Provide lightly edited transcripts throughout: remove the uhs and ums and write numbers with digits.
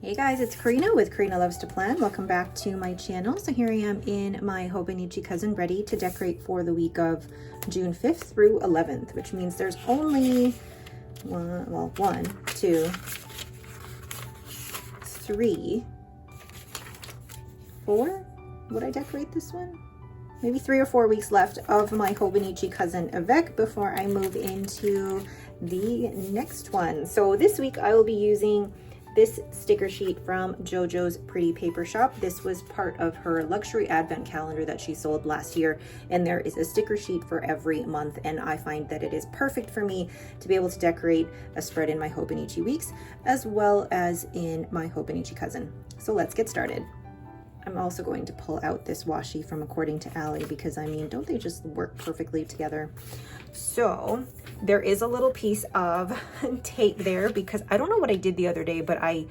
Hey guys, it's Karina with Karina Loves to Plan. Welcome back to my channel. So here I am in my Hobonichi cousin, ready to decorate for the week of June 5th through 11th, which means there's only one, two, three, four. Would I decorate this one? Maybe 3 or 4 weeks left of my Hobonichi cousin avec before I move into the next one. So this week I will be using this sticker sheet from JoJo's Pretty Paper Shop. This was part of her luxury advent calendar that she sold last year, and there is a sticker sheet for every month, and I find that it is perfect for me to be able to decorate a spread in my Hobonichi weeks as well as in my Hobonichi cousin. So let's get started. I'm also going to pull out this washi from According to Allie because, I mean, don't they just work perfectly together? So there is a little piece of tape there because I don't know what I did the other day, but I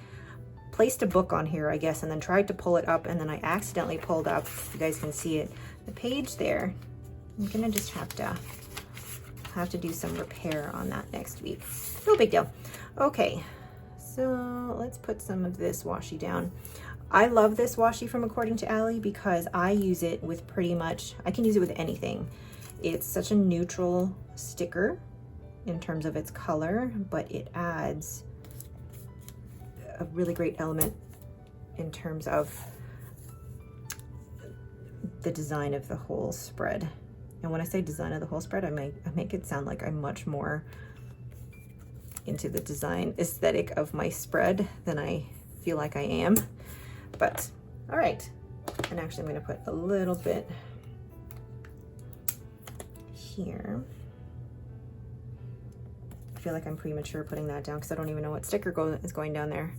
placed a book on here, I guess, and then tried to pull it up, and then I accidentally pulled up, if you guys can see it, the page there. I'm gonna just have to do some repair on that next week. No big deal. Okay, so let's put some of this washi down. I love this washi from According to Allie because I use it with pretty much, I can use it with anything. It's such a neutral sticker in terms of its color, but it adds a really great element in terms of the design of the whole spread. And when I say design of the whole spread, I make it sound like I'm much more into the design aesthetic of my spread than I feel like I am. But all right, and actually I'm going to put a little bit here. I feel like I'm premature putting that down because I don't even know what sticker is going down there.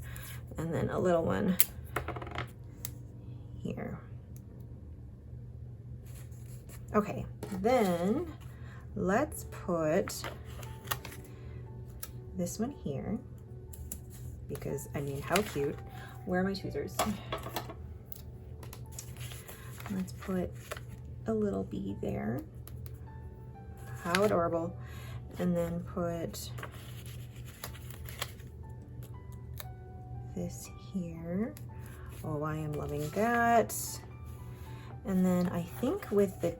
And then a little one here. Okay, then let's put this one here because, I mean, how cute. Where are my tweezers? Let's put a little bee there. How adorable. And then put this here. Oh, I am loving that. And then I think with the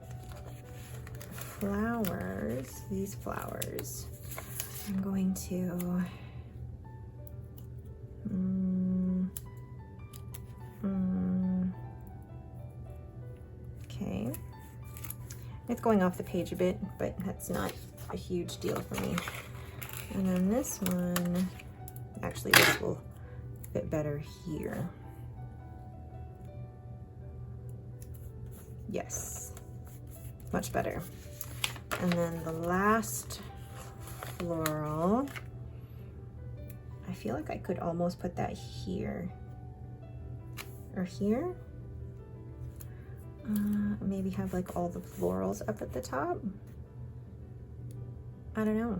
flowers, these flowers, I'm going to okay, it's going off the page a bit, but that's not a huge deal for me. And then this one, actually this will fit better here. Yes, much better. And then the last floral, I feel like I could almost put that here or here. Maybe have like all the florals up at the top. I don't know.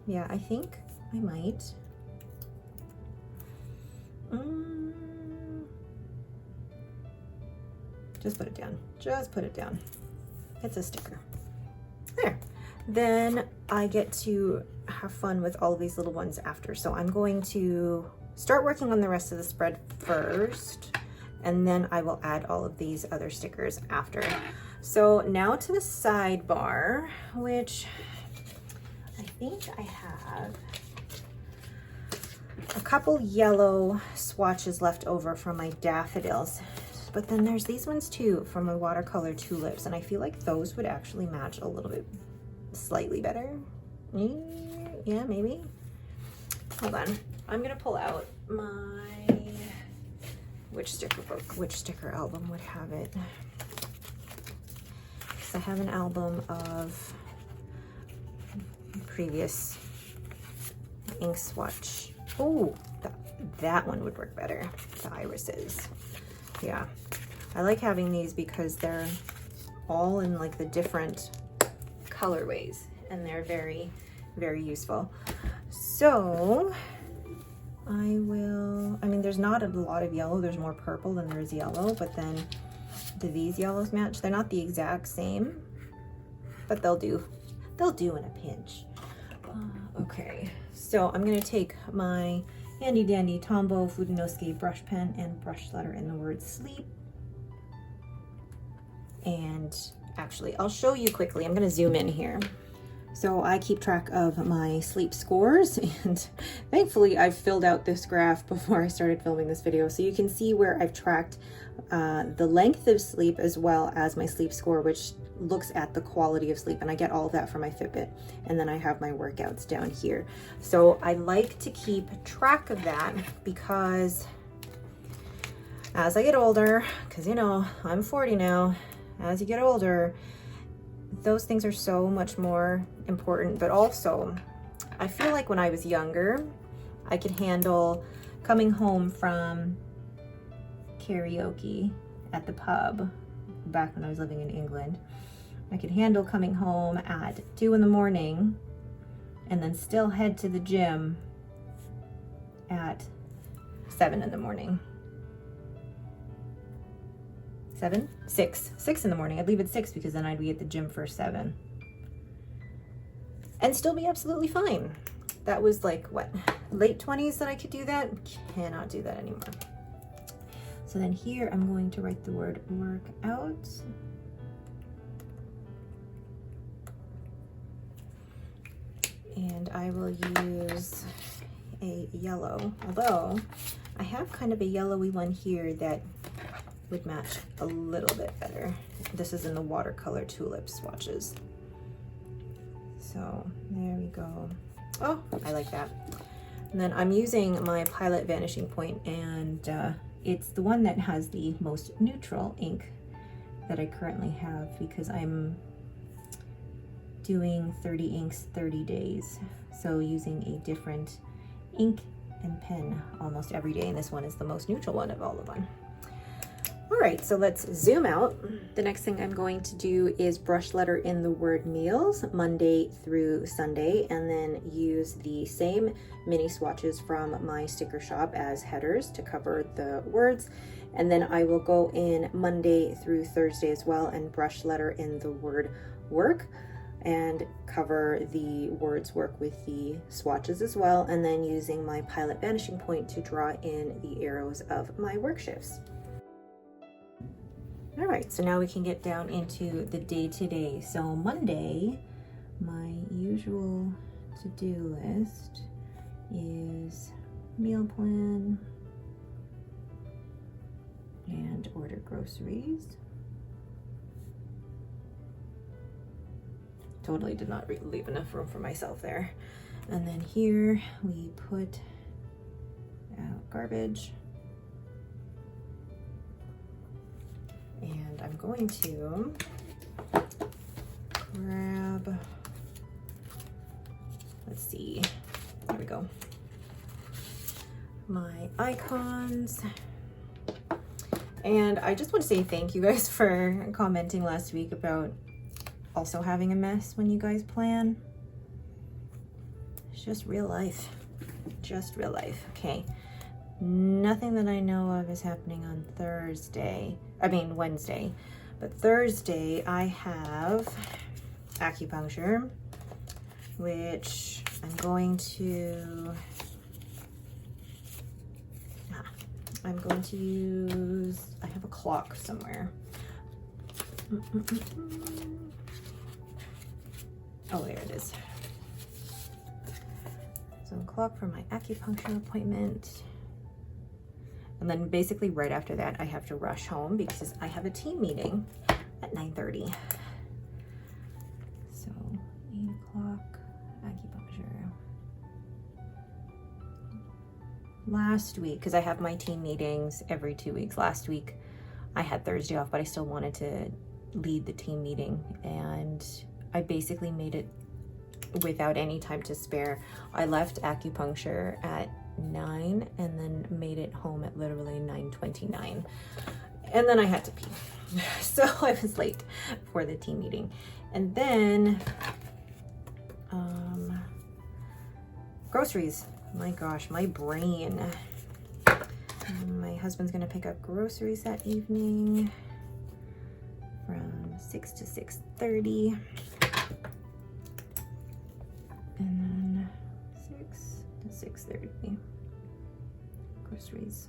Yeah, I think I might. Just put it down. Just put it down. It's a sticker. There. Then I get to have fun with all of these little ones after. So I'm going to start working on the rest of the spread first, and then I will add all of these other stickers after. So now to the sidebar, which I think I have a couple yellow swatches left over from my daffodils. But then there's these ones too from my watercolor tulips, and I feel like those would actually match a little bit slightly better. Yeah, maybe. Hold on. I'm gonna pull out my, which sticker book, which sticker album would have it. Because I have an album of previous ink swatch. Oh, that one would work better. The irises. Yeah, I like having these because they're all in like the different colorways, and they're very, very useful. So I mean, there's not a lot of yellow. There's more purple than there's yellow, but then do these yellows match? They're not the exact same, but they'll do. They'll do in a pinch. Okay, so I'm gonna take my handy dandy Tombow Fudenosuke brush pen and brush letter in the word sleep. And actually, I'll show you quickly. I'm gonna zoom in here. So I keep track of my sleep scores, and thankfully I've filled out this graph before I started filming this video. So you can see where I've tracked the length of sleep as well as my sleep score, which looks at the quality of sleep, and I get all of that from my Fitbit. And then I have my workouts down here. So I like to keep track of that because as I get older, because you know, I'm 40 now, as you get older, those things are so much more important. But also, I feel like when I was younger, I could handle coming home from karaoke at the pub back when I was living in England. I could handle coming home at 2 in the morning and then still head to the gym at 7 in the morning. 6 in the morning. I'd leave at 6 because then I'd be at the gym for 7 and still be absolutely fine. That was like what, late 20s that I could do that. Cannot do that anymore. So then here I'm going to write the word workout. And I will use a yellow, although I have kind of a yellowy one here that would match a little bit better. This is in the watercolor tulip swatches. So there we go. Oh, I like that. And then I'm using my Pilot Vanishing Point, and it's the one that has the most neutral ink that I currently have because I'm doing 30 inks, 30 days. So using a different ink and pen almost every day, and this one is the most neutral one of all of them. All right, so let's zoom out. The next thing I'm going to do is brush letter in the word meals, Monday through Sunday, and then use the same mini swatches from my sticker shop as headers to cover the words. And then I will go in Monday through Thursday as well and brush letter in the word work and cover the words work with the swatches as well. And then using my Pilot Vanishing Point to draw in the arrows of my work shifts. All right, so now we can get down into the day-to-day. So Monday, my usual to-do list is meal plan and order groceries. Totally did not leave enough room for myself there. And then here we put out garbage. And I'm going to grab, let's see, there we go, my icons. And I just want to say thank you guys for commenting last week about also having a mess when you guys plan. It's just real life, just real life. Okay, nothing that I know of is happening on Wednesday, but Thursday I have acupuncture, which I'm going to use. I have a clock somewhere. Oh, there it is. So a clock for my acupuncture appointment. And then basically right after that, I have to rush home because I have a team meeting at 9:30. So 8 o'clock, acupuncture. Last week, because I have my team meetings every 2 weeks. Last week, I had Thursday off, but I still wanted to lead the team meeting. And I basically made it without any time to spare. I left acupuncture at 9 and then made it home at literally 9:29, and then I had to pee, so I was late for the team meeting. And then groceries. My gosh, my brain. My husband's gonna pick up groceries that evening from 6 to 6:30, and then 6 to 6:30. Groceries.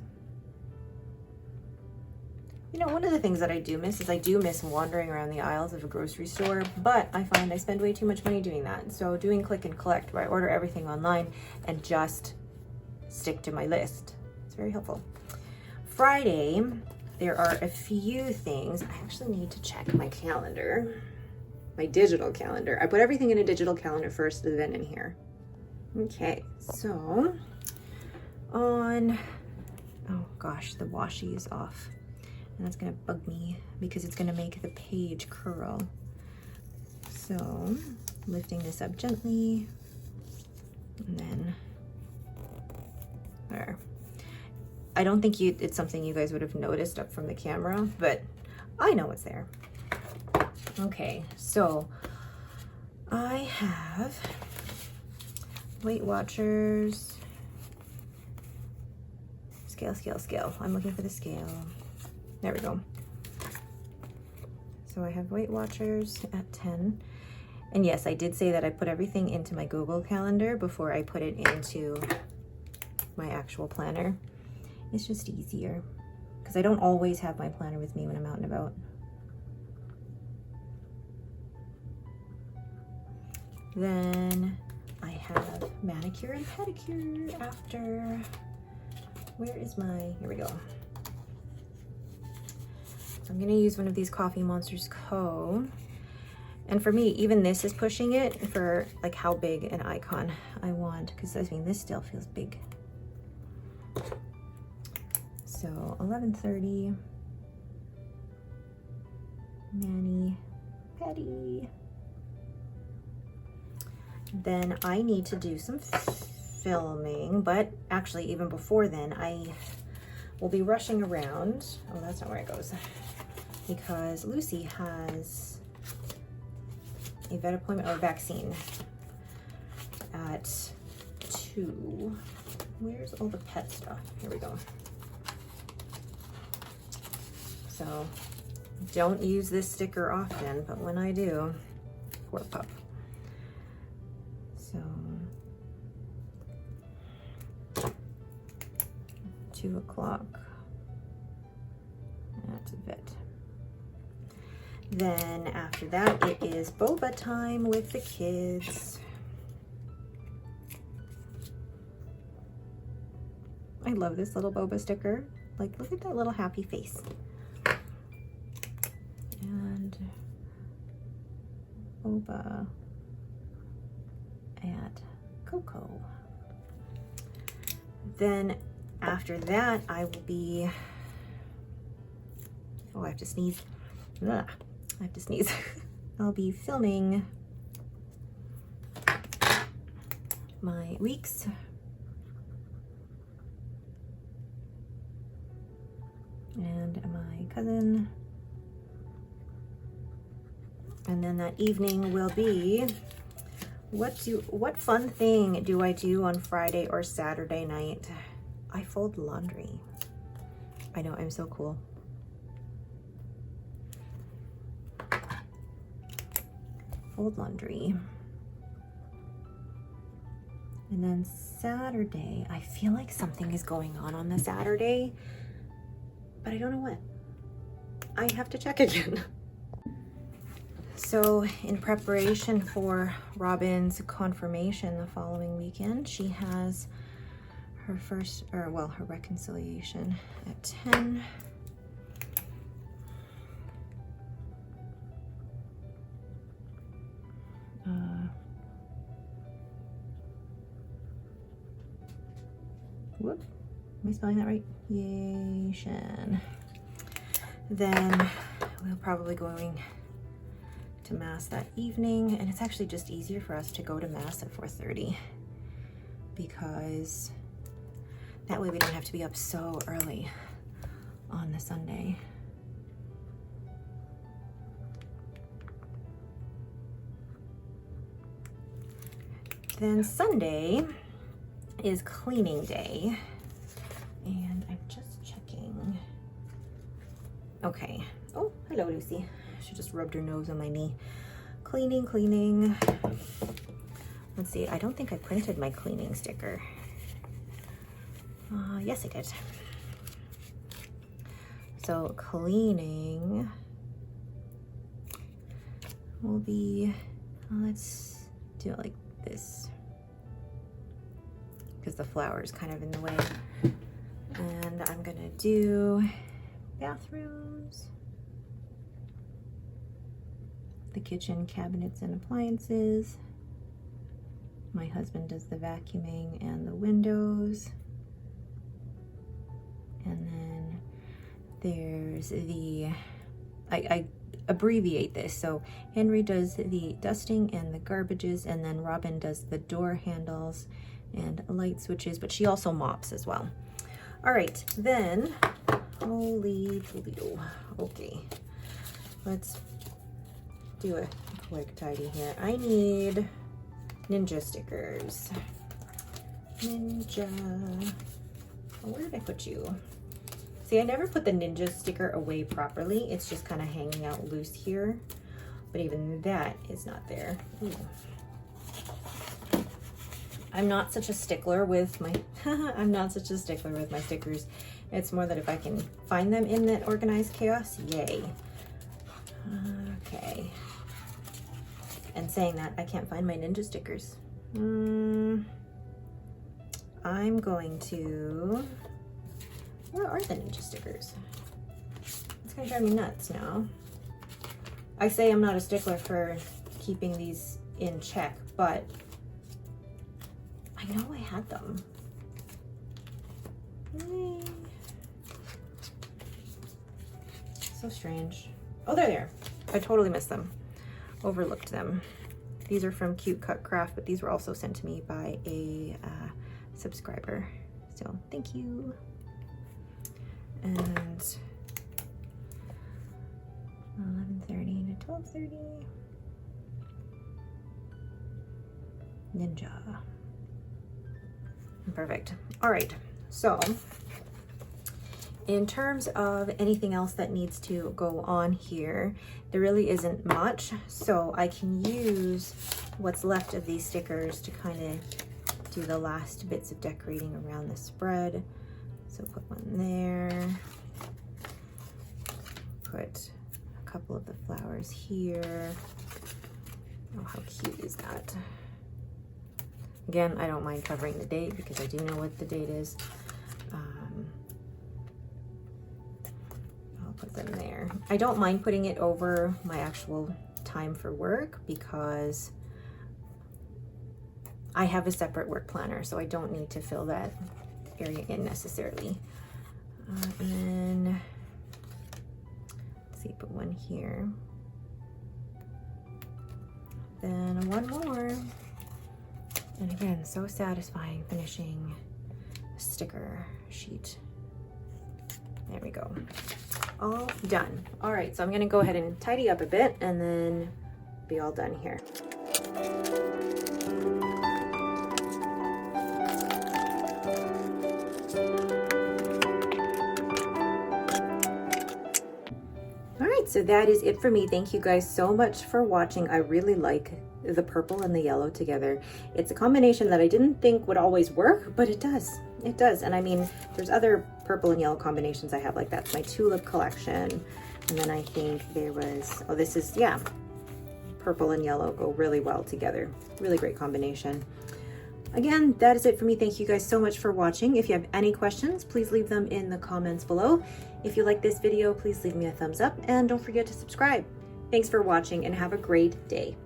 You know, one of the things that I do miss is I do miss wandering around the aisles of a grocery store, but I find I spend way too much money doing that. So doing click and collect, where I order everything online and just stick to my list, it's very helpful. Friday, there are a few things. I actually need to check my calendar, my digital calendar. I put everything in a digital calendar first, then in here. Okay, so on, oh gosh, the washi is off. And that's gonna bug me because it's gonna make the page curl. So lifting this up gently, and then there. I don't think it's something you guys would have noticed up from the camera, but I know it's there. Okay, so I have Weight Watchers, scale, scale, scale. I'm looking for the scale. There we go. So I have Weight Watchers at 10. And yes, I did say that I put everything into my Google Calendar before I put it into my actual planner. It's just easier because I don't always have my planner with me when I'm out and about. Then I have manicure and pedicure after, where is my, here we go. I'm gonna use one of these Coffee Monsters Co. And for me, even this is pushing it for like how big an icon I want, because I mean, this still feels big. So 11:30, mani, pedi. Then I need to do some filming, but actually even before then, I will be rushing around. Oh, that's not where it goes. Because Lucy has a vet appointment or vaccine at 2. Where's all the pet stuff? Here we go. So don't use this sticker often, but when I do, poor pup. So 2 o'clock at vet. Then after that, it is boba time with the kids. I love this little boba sticker. Like, look at that little happy face. And boba at Coco. Then after that, I will be, oh, I have to sneeze. Ugh. I have to sneeze. I'll be filming my weeks. And my cousin. And then that evening will be, what fun thing do I do on Friday or Saturday night? I fold laundry. I know, I'm so cool. Fold laundry. And then Saturday, I feel like something is going on the Saturday, but I don't know what. I have to check again. So in preparation for Robin's confirmation the following weekend, she has her first, or well, her reconciliation at 10. Whoop, am I spelling that right? Yation. Then we're probably going to Mass that evening, and it's actually just easier for us to go to Mass at 4:30 because that way we don't have to be up so early on the Sunday. Then Sunday is cleaning day, and I'm just checking. Okay. Oh, hello, Lucy. She just rubbed her nose on my knee. Cleaning. Let's see. I don't think I printed my cleaning sticker. Yes, I did. So cleaning will be, let's do it like this, because the flower is kind of in the way. And I'm gonna do bathrooms, the kitchen cabinets and appliances. My husband does the vacuuming and the windows. And then there's the, I abbreviate this. So Henry does the dusting and the garbages, and then Robin does the door handles and light switches, but she also mops as well. All right, then, holy Toledo. Okay, let's do a quick tidy here. I need ninja stickers. Ninja, oh, where did I put you? See, I never put the ninja sticker away properly. It's just kind of hanging out loose here, but even that is not there. Ooh. I'm not such a stickler with my, I'm not such a stickler with my stickers. It's more that if I can find them in that organized chaos, yay. Okay. And saying that, I can't find my ninja stickers. I'm going to, where are the ninja stickers? It's gonna drive me nuts now. I say I'm not a stickler for keeping these in check, but I know I had them. So strange. Oh, they're there. I totally missed them. Overlooked them. These are from Cute Cut Craft, but these were also sent to me by a subscriber. So thank you. And 11:30 to 12:30. Ninja. Perfect. All right, so in terms of anything else that needs to go on here, there really isn't much, so I can use what's left of these stickers to kind of do the last bits of decorating around the spread. So put one there, put a couple of the flowers here. Oh, how cute is that? Again, I don't mind covering the date because I do know what the date is. I'll put them there. I don't mind putting it over my actual time for work because I have a separate work planner, so I don't need to fill that area in necessarily. And then, let's see, put one here. Then one more. And again, so satisfying finishing a sticker sheet. There we go. All done. All right, so I'm gonna go ahead and tidy up a bit and then be all done here. All right, so that is it for me. Thank you guys so much for watching. I really like the purple and the yellow together. It's a combination that I didn't think would always work, but it does. It does. And I mean, there's other purple and yellow combinations I have like that. It's my tulip collection. And then I think there was, oh, this is, yeah, purple and yellow go really well together. Really great combination. Again, that is it for me. Thank you guys so much for watching. If you have any questions, please leave them in the comments below. If you like this video, please leave me a thumbs up and don't forget to subscribe. Thanks for watching and have a great day.